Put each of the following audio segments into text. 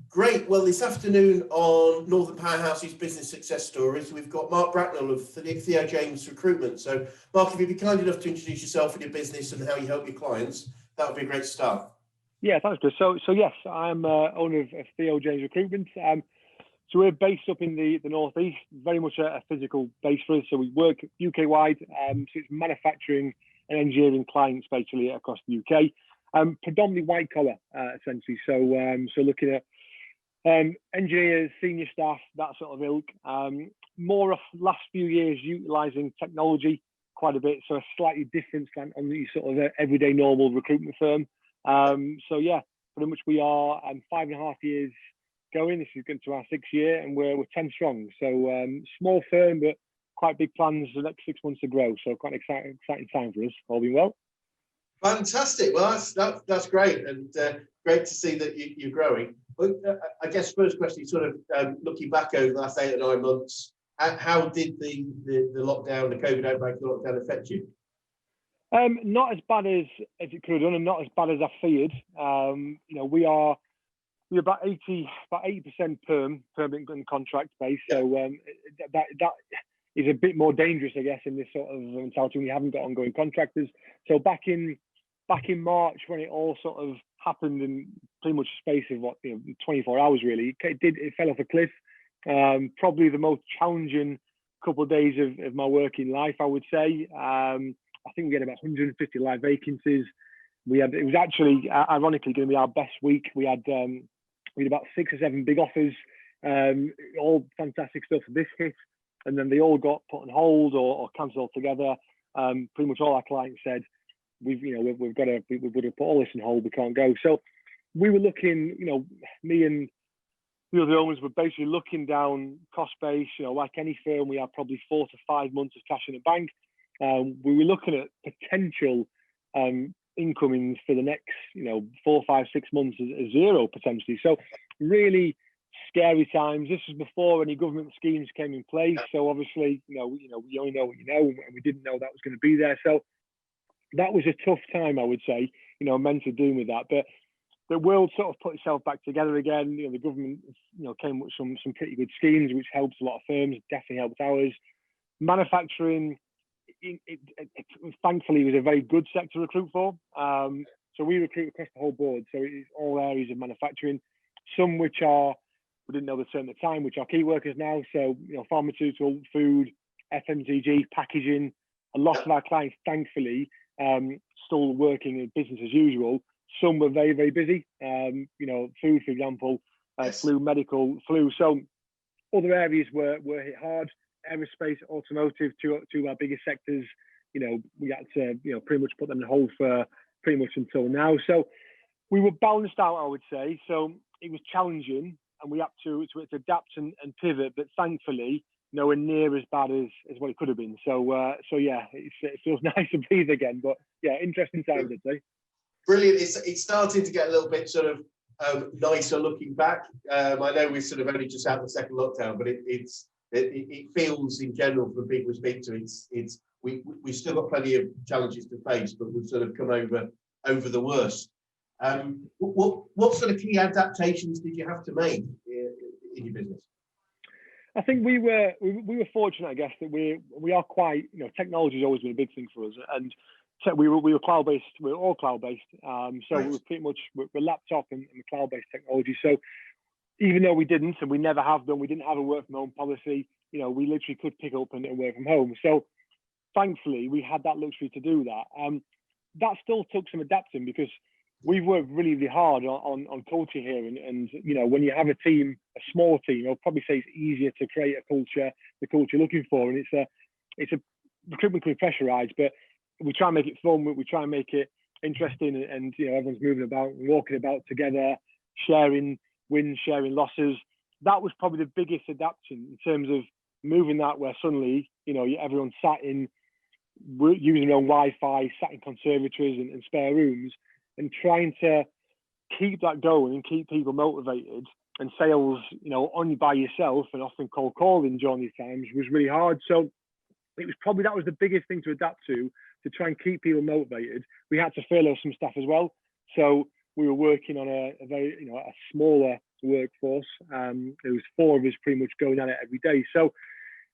Great. Well, this afternoon on Northern Powerhouses Business Success Stories, we've got Mark Bracknall of Theo James Recruitment. So, Mark, if you'd be kind enough to introduce yourself and your business and how you help your clients, that would be a great start. Yeah, thanks, Chris. So yes, I'm owner of Theo James Recruitment. So we're based up in the northeast, very much a physical base for us. So we work UK wide. So it's manufacturing and engineering clients basically across the UK. Predominantly white collar, essentially. So looking at engineers, senior staff, that sort of ilk. More of last few years utilising technology quite a bit, so a slightly different slant on the sort of everyday normal recruitment firm. So yeah, pretty much we are 5.5 years going. This is going to our 6th year, and we're 10 strong. So small firm, but quite big plans for the next 6 months to grow. So quite an exciting time for us. All being well. Fantastic. Well, that's great, and great to see that you're growing. But I guess first question, sort of looking back over the last 8 or 9 months, how did the lockdown, the COVID outbreak, the lockdown affect you? Not as bad as it could have done, and not as bad as I feared. We're about 80% permanent and contract based. Yeah. So that is a bit more dangerous, I guess, in this sort of mentality when you haven't got ongoing contractors. So back in March, when it all sort of happened in pretty much a space of 24 hours really, it fell off a cliff. Probably the most challenging couple of days of my working life, I would say. I think we had about 150 live vacancies. It was actually ironically going to be our best week. We had about 6 or 7 big offers, all fantastic stuff. This hit, and then they all got put on hold or cancelled altogether. Pretty much all our clients said, we would have put all this on hold. We can't go. So we were looking, me and the other owners were basically looking down cost base. Like any firm, we have probably 4 to 5 months of cash in the bank. We were looking at potential incomings for the next 4, 5, 6 months as zero potentially. So really scary times. This was before any government schemes came in place. So obviously, we only know what you know, and we didn't know that was going to be there. So that was a tough time, I would say, mentally dealing with that. But the world sort of put itself back together again. The government, came with some pretty good schemes, which helps a lot of firms. Definitely helped ours. Manufacturing, it thankfully was a very good sector to recruit for. So we recruit across the whole board. So it's all areas of manufacturing. Some which are, we didn't know the term at the time, which are key workers now. So pharmaceutical, food, FMCG, packaging. A lot of our clients, thankfully, still working in business as usual. Some were very, very busy. Food, for example, yes. Flu, medical, flu. So other areas were hit hard. Aerospace, automotive, two of our biggest sectors. We had to, pretty much put them on hold for pretty much until now. So we were balanced out, I would say. So it was challenging, and we had to adapt and pivot. But thankfully, nowhere near as bad as what it could have been. So yeah, it feels nice to breathe again. But yeah, interesting times, I'd say. Brilliant. It's starting to get a little bit sort of nicer looking back. I know we're sort of only just out of the second lockdown, but it feels in general for people we speak to, we've still got plenty of challenges to face, but we've sort of come over the worst. What sort of key adaptations did you have to make in your business? I think we were fortunate, I guess, that we are quite, technology has always been a big thing for us, and so we were cloud based. We were all cloud based. So right. We were pretty much we're laptop and cloud based technology. So even though we didn't, and we never have done, we didn't have a work from home policy. We literally could pick up and work from home. So thankfully, we had that luxury to do that. That still took some adapting because we've worked really, really hard on culture here. And when you have a team, a small team, I'll probably say it's easier to create a culture, the culture you're looking for. And it's a recruitment can be pressurized, but we try and make it fun. We try and make it interesting, and everyone's moving about, walking about together, sharing wins, sharing losses. That was probably the biggest adaptation in terms of moving that, where suddenly everyone sat in using their own Wi-Fi, sat in conservatories and spare rooms, and trying to keep that going and keep people motivated. And sales, only by yourself and often cold calling during these times was really hard. So it was probably, that was the biggest thing to adapt to try and keep people motivated. We had to furlough some staff as well. So we were working on a very, a smaller workforce. There was 4 of us pretty much going at it every day. So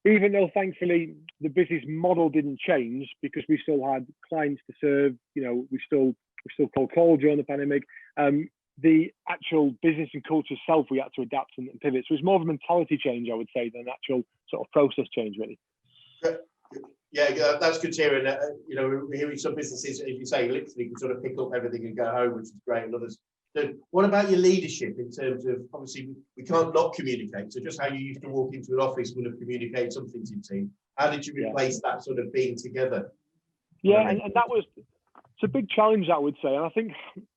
even though thankfully the business model didn't change because we still had clients to serve, we still cold called during the pandemic. The actual business and culture itself, we had to adapt and pivot. So it's more of a mentality change, I would say, than an actual sort of process change, really. Yeah, that's good to hear. And we're hearing some businesses, as you say, literally can sort of pick up everything and go home, which is great. And others. So what about your leadership in terms of, obviously, we can't not communicate. So just how you used to walk into an office would have communicated something to your team. How did you replace that sort of being together? Yeah, and that was, it's a big challenge, I would say. And I think,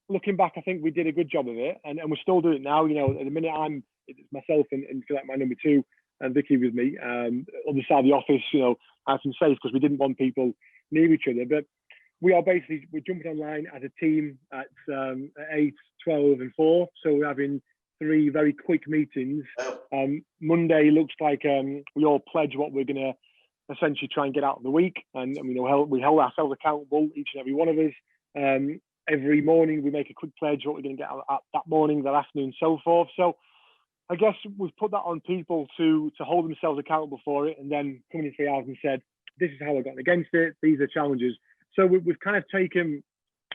looking back, I think we did a good job of it. And we're still doing it now. At the minute, it's myself and feel like my number 2 and Vicky with me. On the side of the office, nice and safe because we didn't want people near each other. But we're jumping online as a team at 8, 12 and 4. So we're having 3 very quick meetings. Monday looks like we all pledge what we're going to essentially try and get out of the week. And we held ourselves accountable, each and every one of us. Every morning we make a quick pledge what we're going to get out that morning, that afternoon, so forth. So I guess we've put that on people to hold themselves accountable for it, and then come in 3 hours and said, this is how I've gotten against it. These are challenges. So we've kind of taken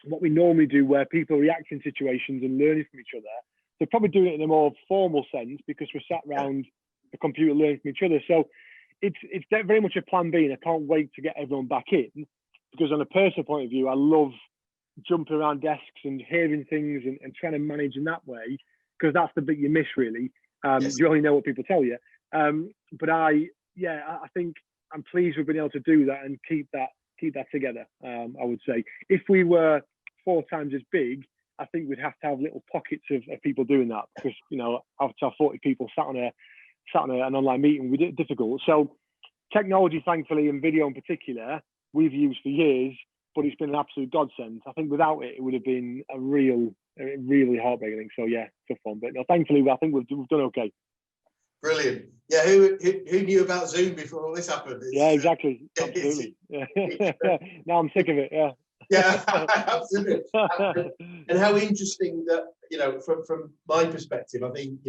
what we normally do, where people react in situations and learning from each other. So probably doing it in a more formal sense because we're sat around a computer learning from each other. So it's very much a plan B, and I can't wait to get everyone back in, because on a personal point of view, I love jumping around desks and hearing things and trying to manage in that way, because that's the bit you miss, really. You only know what people tell you. But I think I'm pleased we've been able to do that and keep that together. I would say if we were 4 times as big, I think we'd have to have little pockets of people doing that, because have to have 40 people sat on an online meeting would be difficult. So technology, thankfully, and video in particular, we've used for years, but it's been an absolute godsend. I think without it, it would have been a really heartbreaking thing. So yeah, tough one. But no, thankfully, I think we've done okay. Brilliant. Yeah, who knew about Zoom before all this happened? Yeah, exactly. Absolutely. Yeah. Now I'm sick of it. Yeah. Yeah, absolutely. And how interesting that, from my perspective, I think,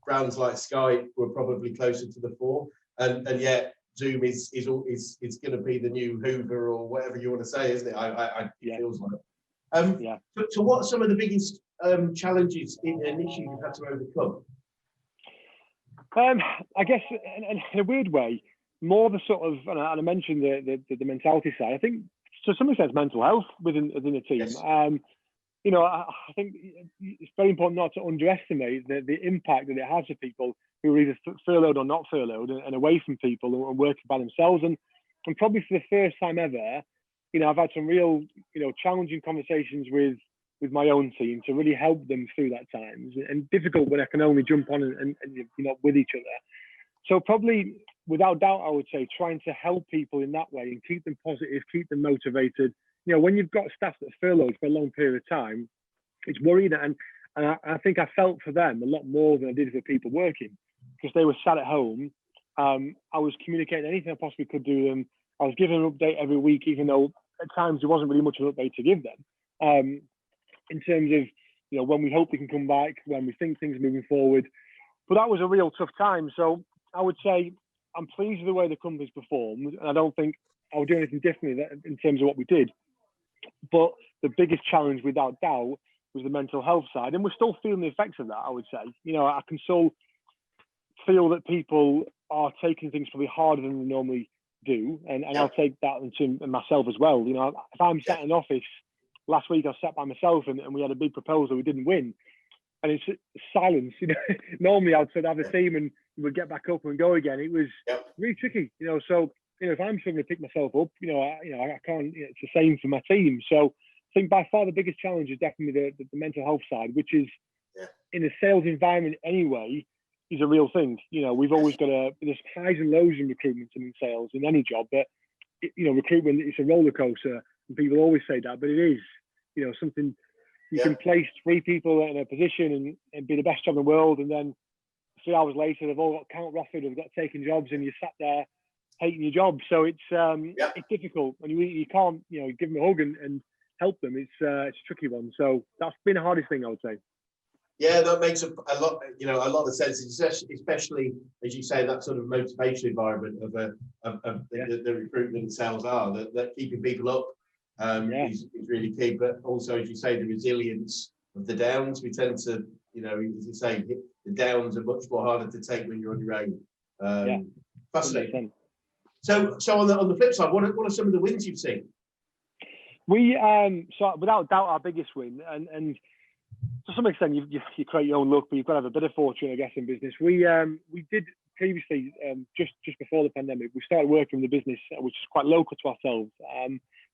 brands like Skype were probably closer to the fore, and yet Zoom is going to be the new Hoover or whatever you want to say, isn't it? It feels like. So what are some of the biggest challenges and issues you've had to overcome? I guess in a weird way, more the sort of, and I mentioned the mentality side. I think to some extent mental health within a team. Yes. I think it's very important not to underestimate the impact that it has on people who are either furloughed or not furloughed and away from people and working by themselves. And probably for the first time ever, I've had some real, challenging conversations with my own team to really help them through that time. And difficult when I can only jump on and with each other. So probably, without doubt, I would say trying to help people in that way and keep them positive, keep them motivated. When you've got staff that's furloughed for a long period of time, it's worrying. And I think I felt for them a lot more than I did for people working, because they were sat at home. I was communicating anything I possibly could do them. I was giving an update every week, even though at times there wasn't really much of an update to give them. In terms of, when we hope they can come back, when we think things are moving forward. But that was a real tough time. So I would say I'm pleased with the way the company's performed, and I don't think I would do anything differently in terms of what we did. But the biggest challenge, without doubt, was the mental health side, and we're still feeling the effects of that, I would say. I can still feel that people are taking things probably harder than they normally do, and I'll take that into myself as well. If I'm sat in an office, last week I sat by myself and we had a big proposal we didn't win, and it's silence. Normally I'd sort of have a team and we'd get back up and go again. It was really tricky, so if I'm struggling to pick myself up, I can't. It's the same for my team. So I think by far the biggest challenge is definitely the mental health side, which is in a sales environment anyway, is a real thing. We've always got there's highs and lows in recruitment and in sales in any job, but recruitment is a roller coaster, and people always say that, but it is, something you can place 3 people in a position and be the best job in the world, and then 3 hours later they've all got counter offered, they've got taken jobs, and you sat there hating your job. So it's difficult, and you can't give them a hug and help them. It's a tricky one. So that's been the hardest thing, I would say. Yeah, that makes a lot, a lot of sense, especially as you say, that sort of motivation environment of the recruitment and sales are that keeping people up is really key. But also, as you say, the resilience of the downs. We tend to, as you say, the downs are much more harder to take when you're on your own. Fascinating. 100%. So on the flip side, what are some of the wins you've seen? We so without doubt our biggest win, and to some extent you create your own luck, but you've got to have a bit of fortune, I guess, in business. We did previously, just before the pandemic, we started working with a business which is quite local to ourselves,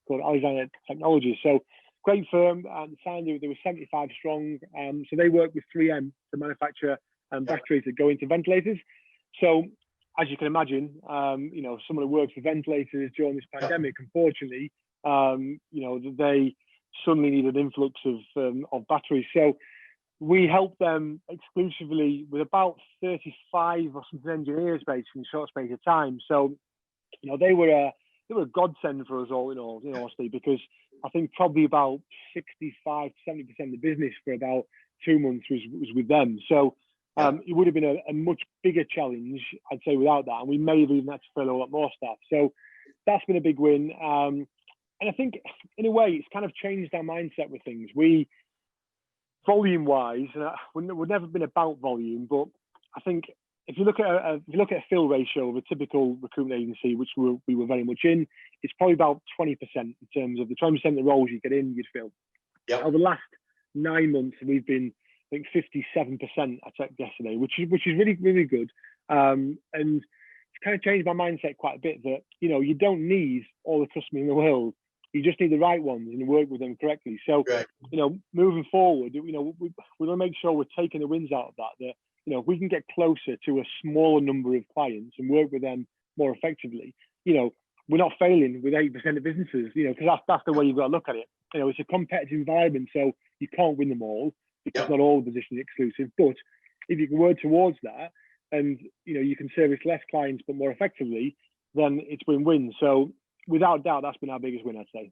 called Adaptations. So great firm, signed, they were 75 strong. So they work with 3M to manufacture batteries that go into ventilators. So as you can imagine, someone who works for ventilators during this pandemic, unfortunately, they suddenly need an influx of batteries. So we helped them exclusively with about 35 or something engineers based in a short space of time. So, they were a godsend for us all in all, honestly, because I think probably about 65 to 70% of the business for about 2 months was with them. So it would have been a much bigger challenge, I'd say, without that. And we may have even had to furlough a lot more staff. So that's been a big win. And I think, in a way, it's kind of changed our mindset with things. We, volume-wise, we've never been about volume, but I think if you look at a fill ratio of a typical recruitment agency, which we were very much in, it's probably about 20% in terms of the 20% of the roles you get in, you'd fill. Over the last 9 months, we've been, I think, 57%. I checked yesterday, which is really, really good. And it's kind of changed my mindset quite a bit that you don't need all the customers in the world. You just need the right ones and work with them correctly. So, moving forward, we want to make sure we're taking the wins out of that, if we can get closer to a smaller number of clients and work with them more effectively, we're not failing with 8% of businesses, because that's the way you've got to look at it. It's a competitive environment, so you can't win them all because not all positions are exclusive. But if you can work towards that and, you can service less clients but more effectively, then it's win-win. So, without doubt, that's been our biggest win, I'd say.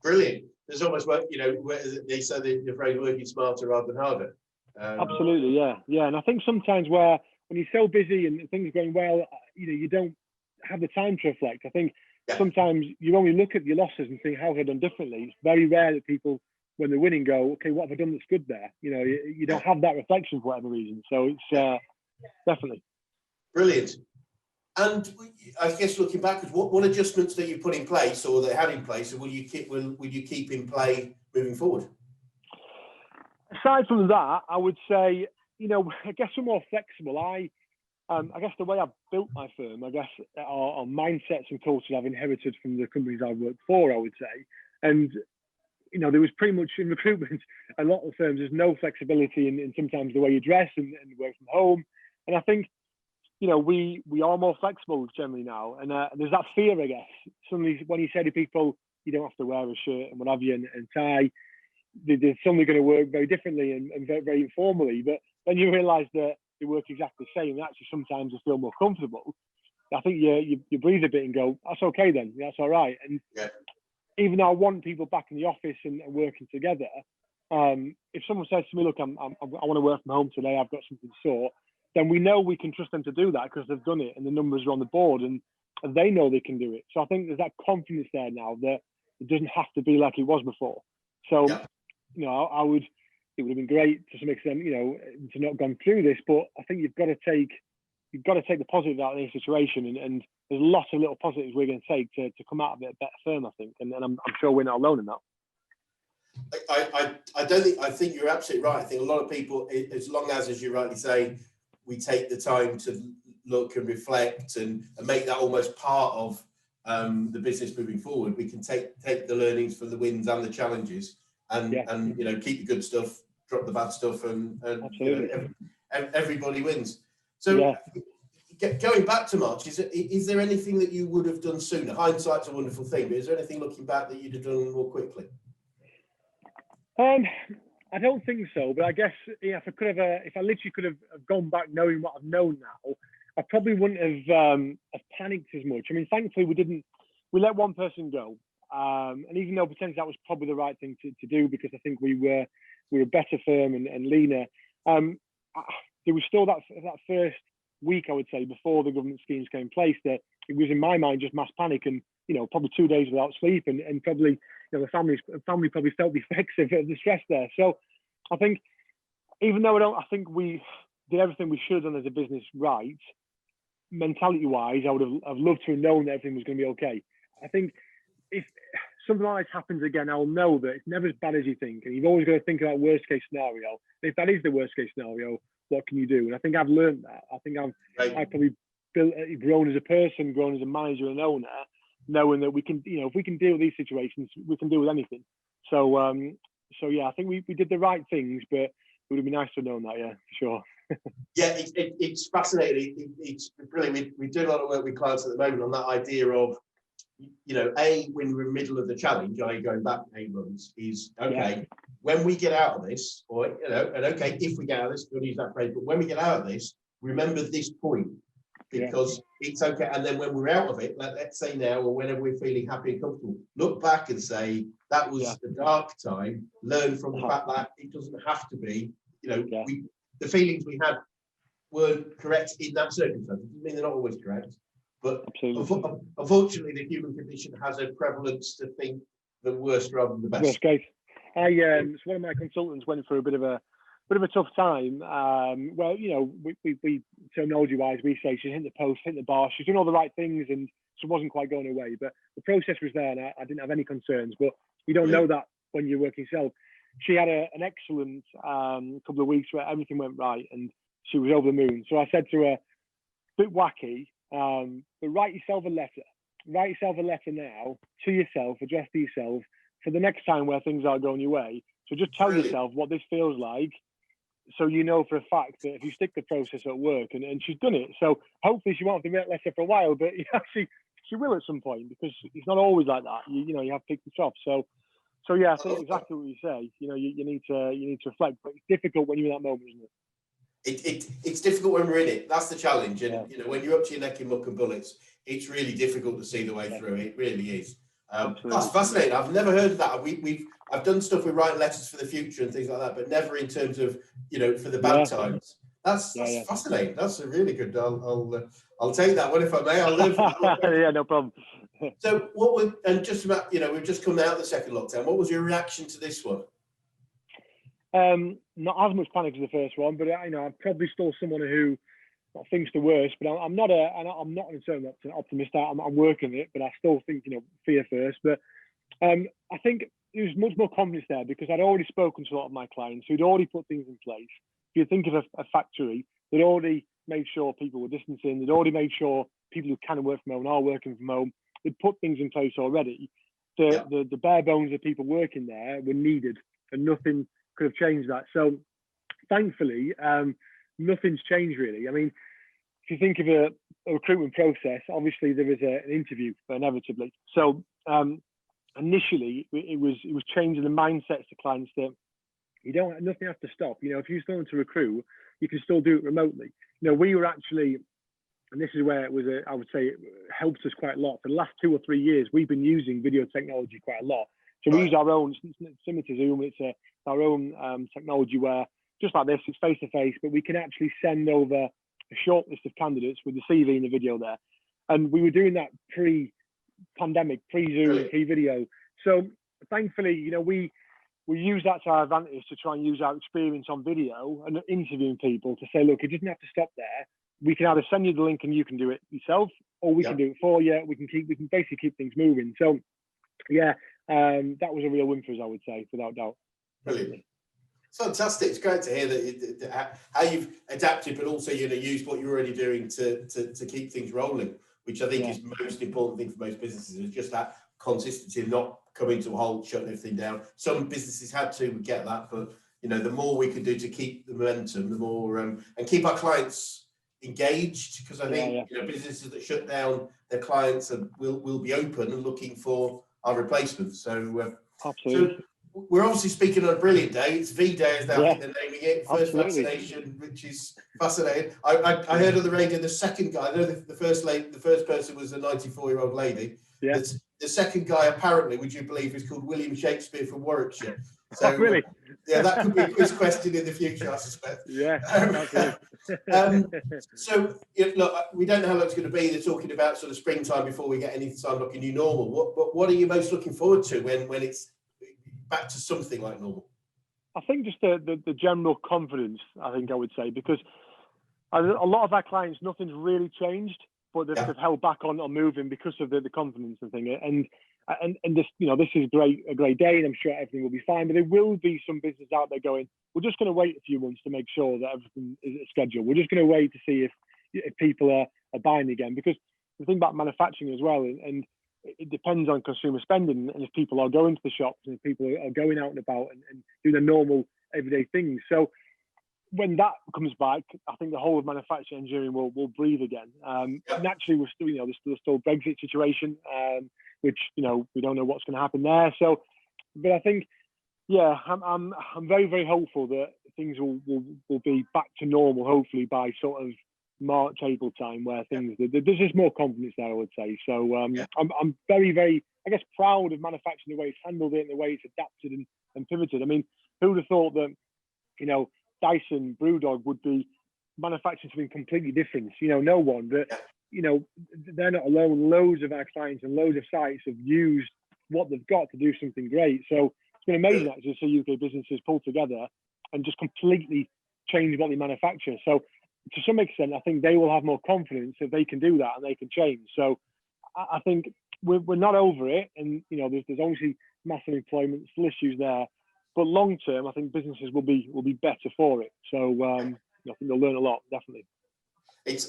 Brilliant. There's almost work, where they say that you're afraid working smarter rather than harder. Absolutely, yeah. And I think sometimes when you're so busy and things are going well, you don't have the time to reflect. I think sometimes you only look at your losses and think, how have I done differently? It's very rare that people, when they're winning, go, okay, what have I done that's good there? You don't have that reflection for whatever reason. So it's definitely. Brilliant. And I guess looking backwards, what adjustments that you put in place or that had in place, or will you keep in play moving forward? Aside from that, I would say, I guess we're more flexible. I guess the way I've built my firm, I guess, are mindsets and cultures I've inherited from the companies I've worked for, I would say. And, there was pretty much in recruitment, a lot of firms, there's no flexibility in sometimes the way you dress and work from home. And I think, we are more flexible generally now. And there's that fear, I guess. Suddenly, when you say to people, you don't have to wear a shirt and what have you and tie, they're suddenly going to work very differently and very, very informally. But then you realise that they work exactly the same. And actually, sometimes they feel more comfortable. I think you breathe a bit and go, that's okay then. That's all right. And even though I want people back in the office and working together, if someone says to me, look, I want to work from home today, I've got something to sort, then we know we can trust them to do that because they've done it and the numbers are on the board and they know they can do it. So I think there's that confidence there now that it doesn't have to be like it was before. So, it would have been great to some extent, to not gone through this, but I think you've got to take the positive out of this situation and there's lots of little positives we're going to take to come out of it a better firm, I think. And I'm sure we're not alone in that. I think you're absolutely right. I think a lot of people, as long as you rightly say, we take the time to look and reflect and make that almost part of the business moving forward, we can take the learnings from the wins and the challenges and keep the good stuff, drop the bad stuff, and everybody wins. So going back to March, is there anything that you would have done sooner? Hindsight's a wonderful thing, but is there anything looking back that you'd have done more quickly? I don't think so, but I guess if I literally could have gone back knowing what I've known now, I probably wouldn't have panicked as much. I mean, thankfully we let one person go, and even though potentially that was probably the right thing to do because I think we were a better firm and leaner, there was still that first week, I would say, before the government schemes came in place, that it was in my mind just mass panic, and probably 2 days without sleep, and probably the family probably felt the effects of the stress there. So I think, even though I think we did everything we should have done as a business right, mentality wise, I would have loved to have known that everything was going to be okay. I think if something like this happens again, I'll know that it's never as bad as you think, and you've always got to think about worst case scenario. And if that is the worst case scenario, what can you do? And I think I've learned that. I think I've probably grown as a person, grown as a manager and owner, knowing that we can, if we can deal with these situations, we can deal with anything. So yeah, I think we did the right things, but it would have been nice to have known that, yeah, for sure. Yeah, it's fascinating. It's brilliant. We do a lot of work with clients at the moment on that idea of, when we're in the middle of the challenge, i.e. going back 8 months, is okay, when we get out of this, or, and okay, if we get out of this, we'll use that phrase, but when we get out of this, remember this point, because it's okay. And then when we're out of it, let's say now, or whenever we're feeling happy and comfortable, look back and say, that was a dark time, learn from the fact that it doesn't have to be, the feelings we had weren't correct in that circumstance. It doesn't mean they're not always correct. But unfortunately, the human condition has a prevalence to think the worst rather than the best. Worst case. So one of my consultants went through a bit of a tough time. Well, we terminology-wise, we say she's hitting the post, hitting the bar. She's doing all the right things, and she wasn't quite going away. But the process was there, and I didn't have any concerns. But you don't know that when you're working yourself. She had an excellent couple of weeks where everything went right, and she was over the moon. So I said to her, bit wacky, but write yourself a letter. Write yourself a letter now to yourself, addressed to yourself, for the next time where things are going your way. So just tell yourself what this feels like, so you know for a fact that if you stick the process at work, and she's done it. So hopefully she won't have to write a letter for a while, but she will at some point, because it's not always like that. You have peaks and troughs. So yeah, I think exactly what you say. You need to reflect, but it's difficult when you're in that moment, isn't it? It's difficult when we're in it. That's the challenge. And when you're up to your neck in muck and bullets, it's really difficult to see the way through. It really is. That's fascinating. I've never heard of that. I've done stuff with writing letters for the future and things like that, but never in terms of for the bad times. That's fascinating. That's a really good. I'll take that one if I may. I'll learn from that. Yeah, no problem. So and just about we've just come out of the second lockdown. What was your reaction to this one? Not as much panic as the first one, but I'm probably still someone who thinks the worst. But I'm not an eternal optimist. I'm working it, but I still think fear first. But I think there was much more confidence there, because I'd already spoken to a lot of my clients who'd already put things in place. If you think of a factory, they'd already made sure people were distancing. They'd already made sure people who can work from home are working from home. They'd put things in place already. The bare bones of people working there were needed, and nothing could have changed that. So thankfully, nothing's changed really. I mean, if you think of a recruitment process, obviously there is an interview inevitably. So initially it was changing the mindsets to clients that nothing has to stop. If you still want to recruit, you can still do it remotely. We were actually, and this is where it was I would say it helped us quite a lot. For the last 2 or 3 years, we've been using video technology quite a lot. So we use our own, similar to Zoom, it's our own technology where, just like this, it's face-to-face, but we can actually send over a short list of candidates with the CV and the video there. And we were doing that pre-pandemic, pre-Zoom, pre-video. So thankfully, we use that to our advantage to try and use our experience on video and interviewing people to say, look, it doesn't have to stop there. We can either send you the link and you can do it yourself, or we can do it for you. We can basically keep things moving. So yeah, that was a real win for us, I would say, without doubt. Brilliant. Fantastic. It's great to hear that how you've adapted, but also used what you're already doing to keep things rolling, which I think is the most important thing for most businesses, is just that consistency, not coming to a halt, shutting everything down. Some businesses had to, we get that, but the more we can do to keep the momentum, the more and keep our clients engaged, because I think businesses that shut down, their clients will be open and looking for our replacements. So absolutely. So we're obviously speaking on a brilliant day. It's V-Day, as they're naming it. First vaccination, which is fascinating. I heard on the radio the second guy. I know the first person was a 94-year-old lady. Yeah. The second guy, apparently, would you believe, is called William Shakespeare from Warwickshire. So, Oh, really? Yeah, that could be a quiz question in the future, I suspect. Yeah. So, look, we don't know how long it's going to be. They're talking about sort of springtime before we get any time like a new normal. What are you most looking forward to when it's back to something like normal? I think just the general confidence, I think I would say, because a lot of our clients, nothing's really changed, but they've held back on moving because of the confidence and thing. And this, this is a great day, and I'm sure everything will be fine. But there will be some business out there going, we're just going to wait a few months to make sure that everything is scheduled. We're just going to wait to see if people are buying again, because the thing about manufacturing as well, and it depends on consumer spending, and if people are going to the shops and if people are going out and about and doing the normal everyday things. So when that comes back, I think the whole of manufacturing engineering will breathe again. Naturally, we're still, there's still Brexit situation, which we don't know what's going to happen there. So, but I think, I'm very, very hopeful that things will be back to normal, hopefully by sort of March, April time, where there's just more confidence there, I would say. So I'm very, very, I guess, proud of manufacturing, the way it's handled it and the way it's adapted and pivoted. I mean, who would have thought that, Dyson Brewdog would be manufacturing something completely different? No one. But they're not alone. Loads of our clients and loads of sites have used what they've got to do something great. So it's been amazing actually to see UK businesses pull together and just completely change what they manufacture. So to some extent, I think they will have more confidence that they can do that and they can change. So I think we're not over it, and there's obviously massive employment, still issues there. But long term, I think businesses will be better for it. So I think they'll learn a lot, definitely.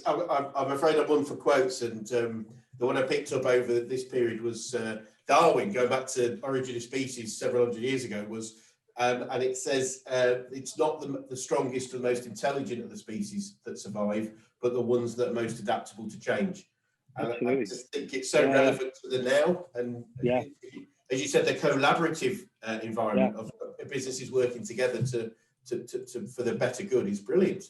I'm afraid I'm one for quotes, and the one I picked up over this period was Darwin, going back to Origin of Species several hundred years ago, and it says it's not the strongest or the most intelligent of the species that survive, but the ones that are most adaptable to change. And I just think it's so relevant to the now, and as you said, the collaborative environment of businesses working together to for the better good is brilliant.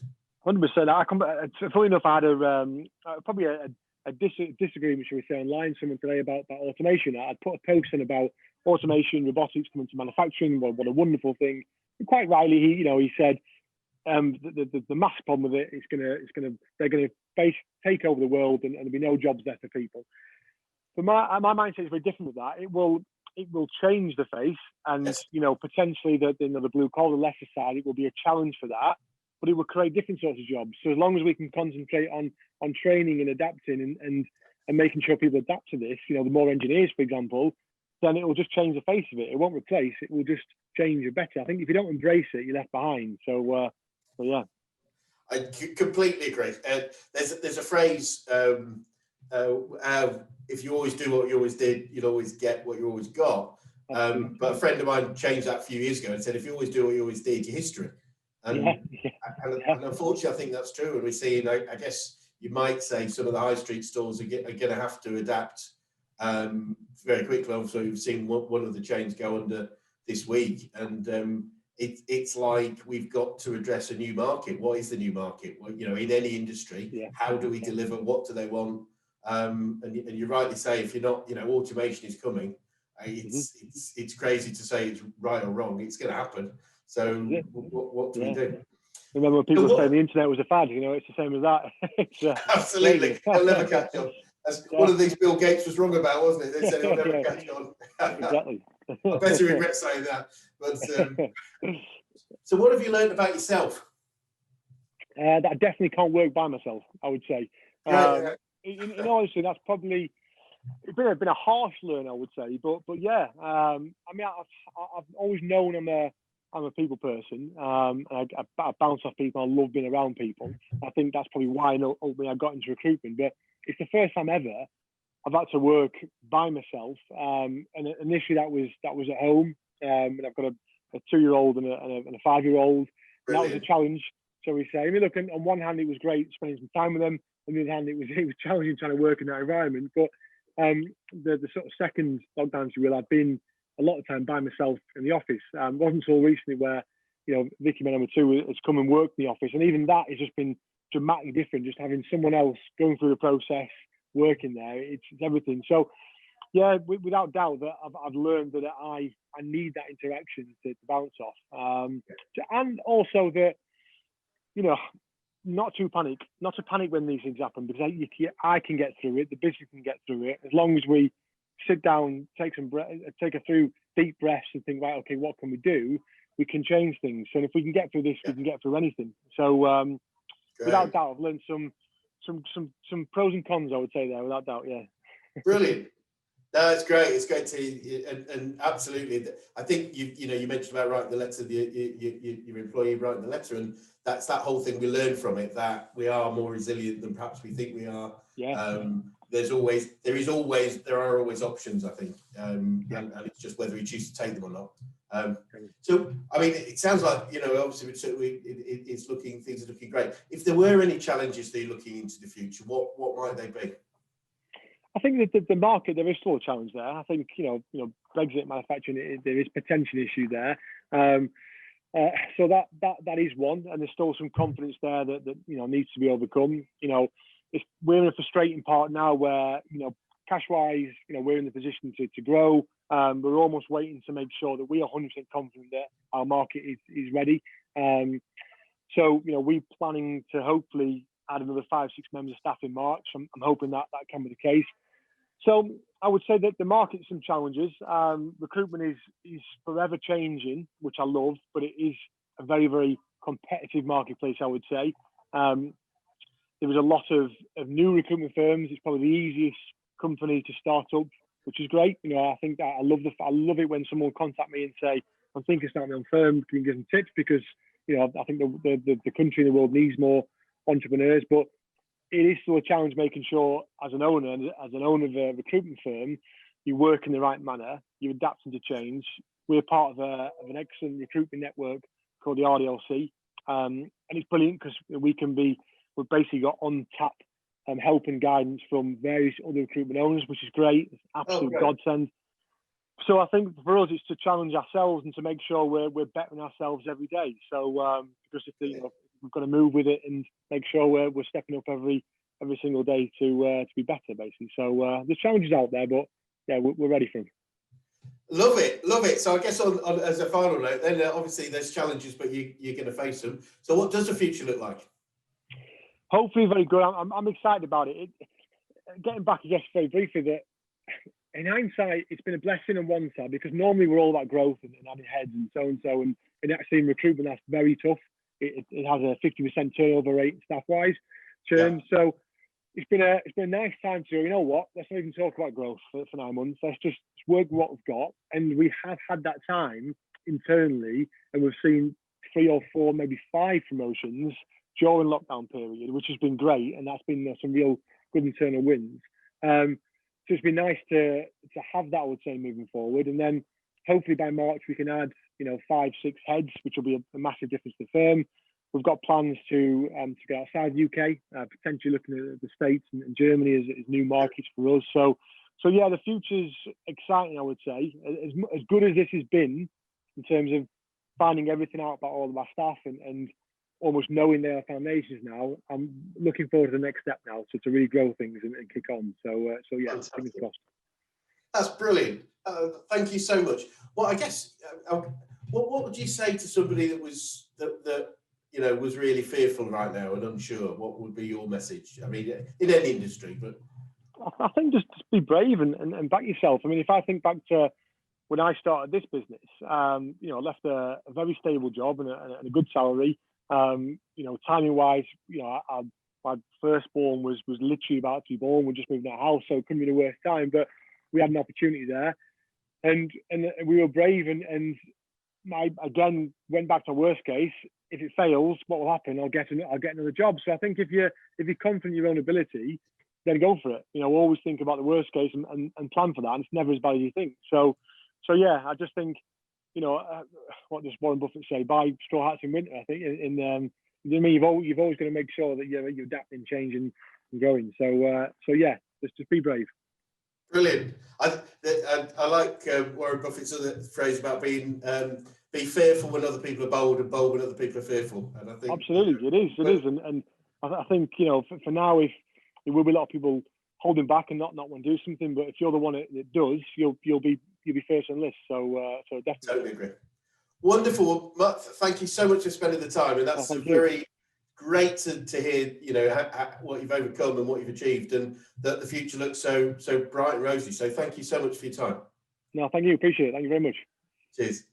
100%. Funny enough, I had probably a disagreement, shall we say, online someone today about automation. I'd put a post in about automation, robotics coming to manufacturing. What a wonderful thing! And quite rightly, he said the mass problem with it is they're gonna take over the world, and there'll be no jobs there for people. But my mindset is very different with that. It will change the face, and potentially the blue collar, lesser side, it will be a challenge for that. But it will create different sorts of jobs. So as long as we can concentrate on training and adapting and making sure people adapt to this, the more engineers, for example, then it will just change the face of it. It won't replace, it will just change it better. I think if you don't embrace it, you're left behind. So yeah. I completely agree. There's a phrase, if you always do what you always did, you'll always get what you always got. But a friend of mine changed that a few years ago and said, if you always do what you always did, your history. And unfortunately, I think that's true. And we're seeing, I guess you might say, some of the high street stores are going to have to adapt very quickly. Obviously, we've seen one of the chains go under this week, and it's like we've got to address a new market. What is the new market? Well, in any industry, how do we deliver? What do they want? And you rightly say, if you're not, automation is coming. It's crazy to say it's right or wrong. It's going to happen. So what do we do? Remember when people say the internet was a fad? It's the same as that. Absolutely, it'll never catch on. That's one of these Bill Gates was wrong about, wasn't it? They said it'll never catch on. Exactly. I bet you regret saying that. But so, what have you learned about yourself? That I definitely can't work by myself, I would say. In honesty, that's probably it's been a harsh learn, I would say. But yeah, I mean, I've always known I'm a people person. I bounce off people. I love being around people. I think that's probably why I got into recruitment. But it's the first time ever I've had to work by myself. And initially that was at home. And I've got a 2-year-old and a 5-year-old. And that was a challenge, shall we say. I mean, look, on one hand, it was great spending some time with them. On the other hand, it was challenging trying to work in that environment. But the sort of second lockdown, if you will, I've been a lot of time by myself in the office. It wasn't until recently where, Vicky, my number 2, has come and worked in the office. And even that has just been dramatically different, just having someone else going through the process, working there. It's everything. So without doubt that I've learned that I need that interaction to bounce off, and also that, you know, not to panic when these things happen, because I can get through it, the business can get through it, as long as we sit down, take a few deep breaths and think, right, okay, what can we do? We can change things. And if we can get through this, we can get through anything. So without doubt, I've learned some pros and cons, I would say there, without doubt. Yeah. Brilliant. No, it's great. It's great to, and absolutely. I think you mentioned about writing the letter, your employee writing the letter, and that's that whole thing. We learn from it that we are more resilient than perhaps we think we are. Yeah. There are always options, I think, and it's just whether we choose to take them or not. So, I mean, it sounds like, obviously things are looking great. If there were any challenges that you're looking into the future, what might they be? I think that the market, there is still a challenge there. I think, Brexit manufacturing, there is potential issue there. So that is one, and there's still some confidence there that needs to be overcome. We're in a frustrating part now where, cash-wise, we're in the position to grow. We're almost waiting to make sure that we are 100% confident that our market is ready. So, we're planning to hopefully add another 5-6 members of staff in March. I'm hoping that can be the case. So I would say that the market's some challenges. Recruitment is forever changing, which I love, but it is a very, very competitive marketplace, I would say. There is a lot of new recruitment firms. It's probably the easiest company to start up, which is great. I think that I love it when someone contact me and say, I'm thinking of starting my own firm. Can you give them tips? Because I think the country and the world needs more entrepreneurs, but it is still a challenge making sure as an owner of a recruitment firm, you work in the right manner, you're adapting to change. We're part of an excellent recruitment network called the RDLC, and it's brilliant because we've basically got on tap help and guidance from various other recruitment owners, which is great. It's absolute godsend. So I think for us, it's to challenge ourselves and to make sure we're bettering ourselves every day. So because we've got to move with it and make sure we're stepping up every single day to be better, basically. So there's challenges out there, but yeah, we're ready for them. Love it. So I guess on as a final note, then obviously there's challenges, but you're going to face them. So what does the future look like? Hopefully very good. I'm excited about it. Getting back, I guess, very briefly, that in hindsight, it's been a blessing on one side, because normally we're all about growth and adding heads and so, and actually in recruitment, that's very tough. It has a 50% turnover rate staff-wise. So it's been a nice time to, you know what, let's not even talk about growth for 9 months. Let's just work with what we've got. And we have had that time internally, and we've seen 3 or 4, maybe 5 promotions during lockdown period, which has been great. And that's been some real good internal wins. So it's been nice to have that, I would say, moving forward. And then hopefully by March, we can add, 5-6 heads, which will be a massive difference to the firm. We've got plans to go outside the UK, potentially looking at the States and Germany as new markets for us. So yeah, the future's exciting, I would say. As good as this has been in terms of finding everything out about all of our staff and almost knowing their foundations now, I'm looking forward to the next step now to really grow things and kick on. So yeah, fingers crossed. That's brilliant. Thank you so much. Well, I guess what would you say to somebody that was really fearful right now and unsure? What would be your message? I mean, in any industry, but I think just be brave and back yourself. I mean, if I think back to when I started this business, I left a very stable job and a good salary. Timing wise, my firstborn was literally about to be born. We're just moving our house, so it couldn't be the worst time. But we had an opportunity there, and we were brave. And I again went back to worst case. If it fails, what will happen? I'll get another job. So I think if you're confident in your own ability, then go for it. Always think about the worst case and plan for that. And it's never as bad as you think. So yeah, I just think, what does Warren Buffett say? Buy straw hats in winter. I think you've always got to make sure that you're adapting, changing, and growing. So yeah, just be brave. Brilliant. I like Warren Buffett's other phrase about being be fearful when other people are bold and bold when other people are fearful. And I think absolutely it is. And I think for now, if there will be a lot of people holding back and not want to do something. But if you're the one that does, you'll be first on the list. So definitely. Totally agree. Wonderful. Matt, thank you so much for spending the time, and that's very great to hear, you know, what you've overcome and what you've achieved, and that the future looks so bright and rosy. So thank you so much for your time. No, thank you. Appreciate it. Thank you very much. Cheers.